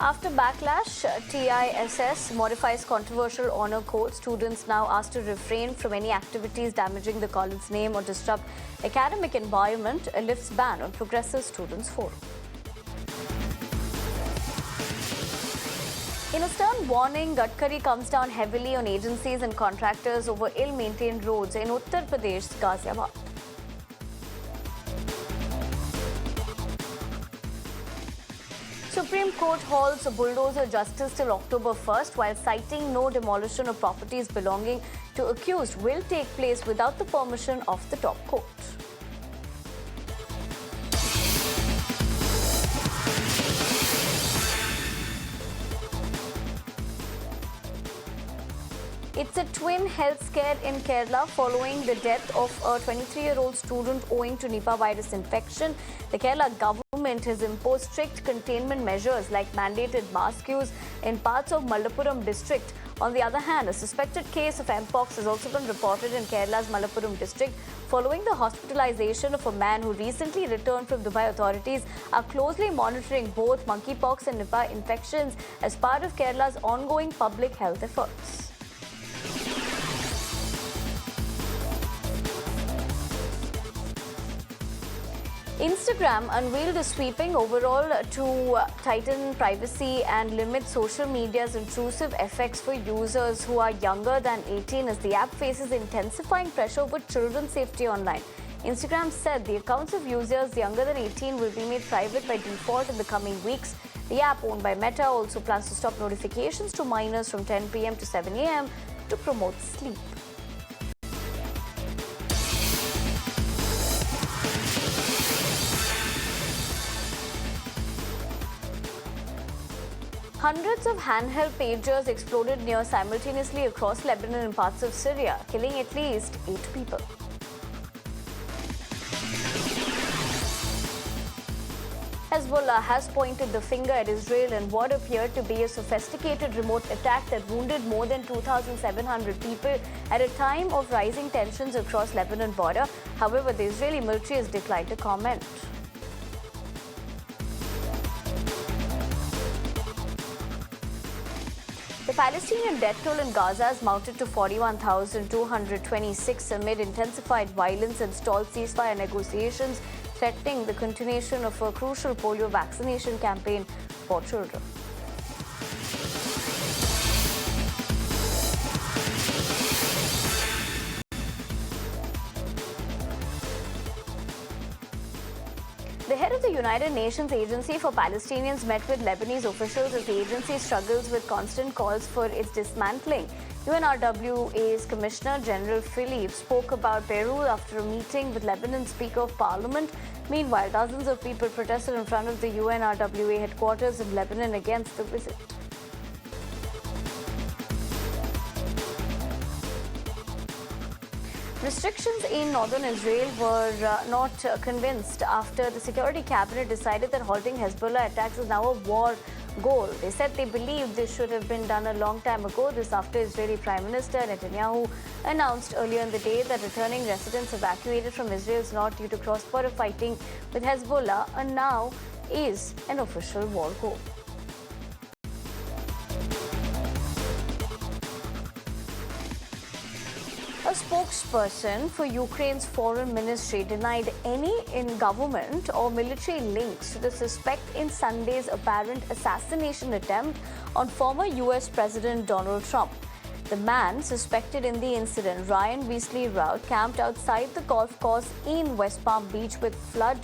After backlash, TISS modifies controversial honor code. Students now asked to refrain from any activities damaging the college's name or disrupt academic environment. Lifts ban on progressive students forum. In a stern warning, Gadkari comes down heavily on agencies and contractors over ill-maintained roads in Uttar Pradesh's Ghaziabad. Supreme Court holds a Bulldozer justice till October 1st, while citing no demolition of properties belonging to accused will take place without the permission of the top court. It's a twin health scare in Kerala following the death of a 23-year-old student owing to Nipah virus infection. The Kerala government has imposed strict containment measures like mandated mask use in parts of Malappuram district. On the other hand, a suspected case of Mpox has also been reported in Kerala's Malappuram district following the hospitalization of a man who recently returned from Dubai. Authorities are closely monitoring both monkeypox and Nipah infections as part of Kerala's ongoing public health efforts. Instagram unveiled a sweeping overhaul to tighten privacy and limit social media's intrusive effects for users who are younger than 18 as the app faces intensifying pressure over children's safety online. Instagram said the accounts of users younger than 18 will be made private by default in the coming weeks. The app, owned by Meta, also plans to stop notifications to minors from 10 p.m. to 7 a.m. to promote sleep. Hundreds of handheld pagers exploded simultaneously across Lebanon and parts of Syria, killing at least 8 people. Hezbollah has pointed the finger at Israel in what appeared to be a sophisticated remote attack that wounded more than 2,700 people at a time of rising tensions across Lebanon border. However, the Israeli military has declined to comment. The Palestinian death toll in Gaza has mounted to 41,226 amid intensified violence and stalled ceasefire negotiations, threatening the continuation of a crucial polio vaccination campaign for children. The head of the United Nations Agency for Palestinians met with Lebanese officials as the agency struggles with constant calls for its dismantling. UNRWA's Commissioner General Philippe spoke about Beirut after a meeting with Lebanon's Speaker of Parliament. Meanwhile, dozens of people protested in front of the UNRWA headquarters in Lebanon against the visit. Restrictions in northern Israel were not convinced after the Security Cabinet decided that halting Hezbollah attacks is now a war goal. They said they believe this should have been done a long time ago. This after Israeli Prime Minister Netanyahu announced earlier in the day that returning residents evacuated from Israel's north due to cross-border fighting with Hezbollah and now is an official war goal. A spokesperson for Ukraine's foreign ministry denied any government or military links to the suspect in Sunday's apparent assassination attempt on former US President Donald Trump. The man suspected in the incident, Ryan Weasley Rout, camped outside the golf course in West Palm Beach with food,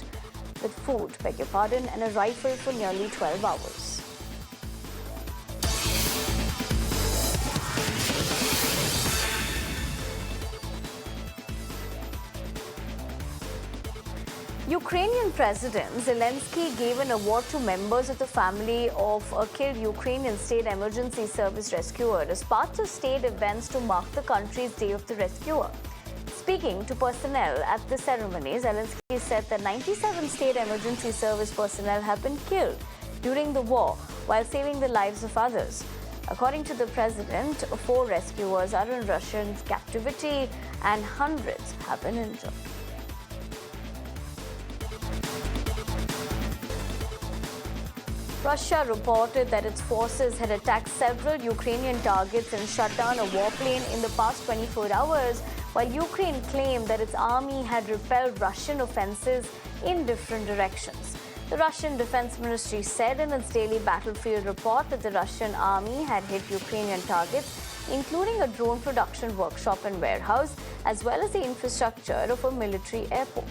and a rifle for nearly 12 hours. Ukrainian President Zelensky gave an award to members of the family of a killed Ukrainian State Emergency Service rescuer as part of state events to mark the country's Day of the Rescuer. Speaking to personnel at the ceremony, Zelensky said that 97 State Emergency Service personnel have been killed during the war while saving the lives of others. According to the president, 4 rescuers are in Russian captivity and hundreds have been injured. Russia reported that its forces had attacked several Ukrainian targets and shut down a warplane in the past 24 hours, while Ukraine claimed that its army had repelled Russian offensives in different directions. The Russian Defense Ministry said in its daily battlefield report that the Russian army had hit Ukrainian targets, including a drone production workshop and warehouse, as well as the infrastructure of a military airport.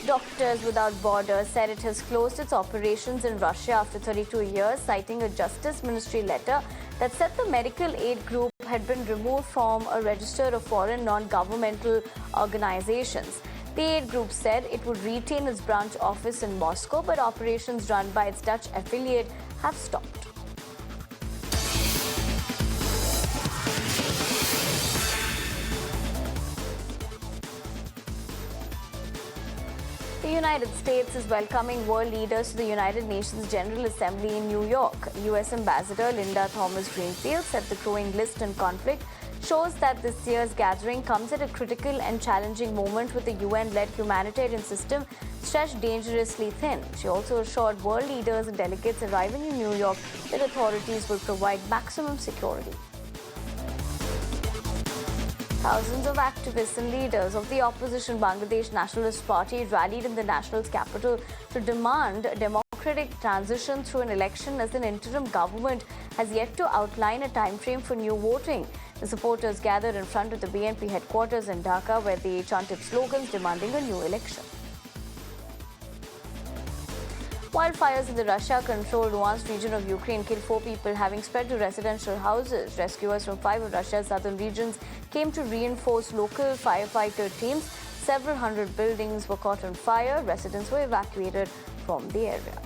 Doctors Without Borders said it has closed its operations in Russia after 32 years, citing a Justice Ministry letter that said the medical aid group had been removed from a register of foreign non-governmental organizations. The aid group said it would retain its branch office in Moscow, but operations run by its Dutch affiliate have stopped. The United States is welcoming world leaders to the United Nations General Assembly in New York. U.S. Ambassador Linda Thomas-Greenfield said the growing list and conflict shows that this year's gathering comes at a critical and challenging moment with the UN-led humanitarian system stretched dangerously thin. She also assured world leaders and delegates arriving in New York that authorities will provide maximum security. Thousands of activists and leaders of the opposition Bangladesh Nationalist Party rallied in the national's capital to demand a democratic transition through an election, as an interim government has yet to outline a time frame for new voting. The supporters gathered in front of the BNP headquarters in Dhaka, where they chanted slogans demanding a new election. Wildfires in the Russia-controlled Luhansk region of Ukraine killed 4 people, having spread to residential houses. Rescuers from 5 of Russia's southern regions came to reinforce local firefighter teams. Several hundred buildings were caught on fire. Residents were evacuated from the area.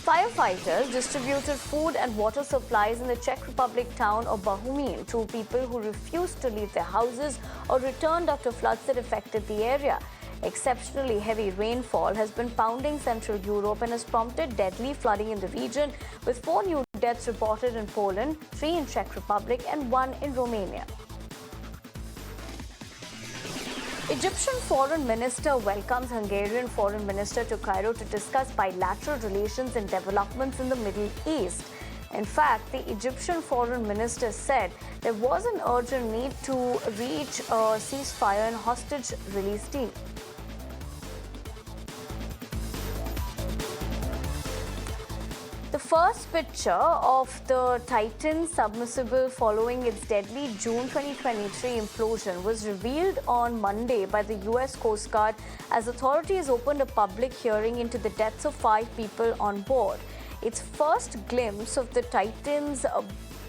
Firefighters distributed food and water supplies in the Czech Republic town of Bohumín to people who refused to leave their houses or returned after floods that affected the area. Exceptionally heavy rainfall has been pounding Central Europe and has prompted deadly flooding in the region, with 4 new deaths reported in Poland, 3 in Czech Republic and 1 in Romania. Egyptian Foreign Minister welcomes Hungarian Foreign Minister to Cairo to discuss bilateral relations and developments in the Middle East. In fact, the Egyptian Foreign Minister said there was an urgent need to reach a ceasefire and hostage release deal. The first picture of the Titan submersible following its deadly June 2023 implosion was revealed on Monday by the U.S. Coast Guard, as authorities opened a public hearing into the deaths of 5 people on board. Its first glimpse of the Titan's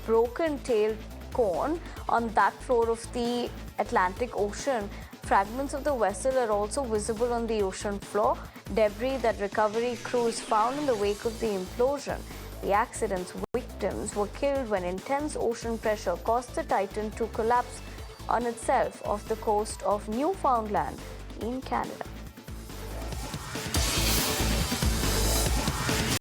broken tail cone on that floor of the Atlantic Ocean. Fragments of the vessel are also visible on the ocean floor, debris that recovery crews found in the wake of the implosion. The accident's victims were killed when intense ocean pressure caused the Titan to collapse on itself off the coast of Newfoundland in Canada.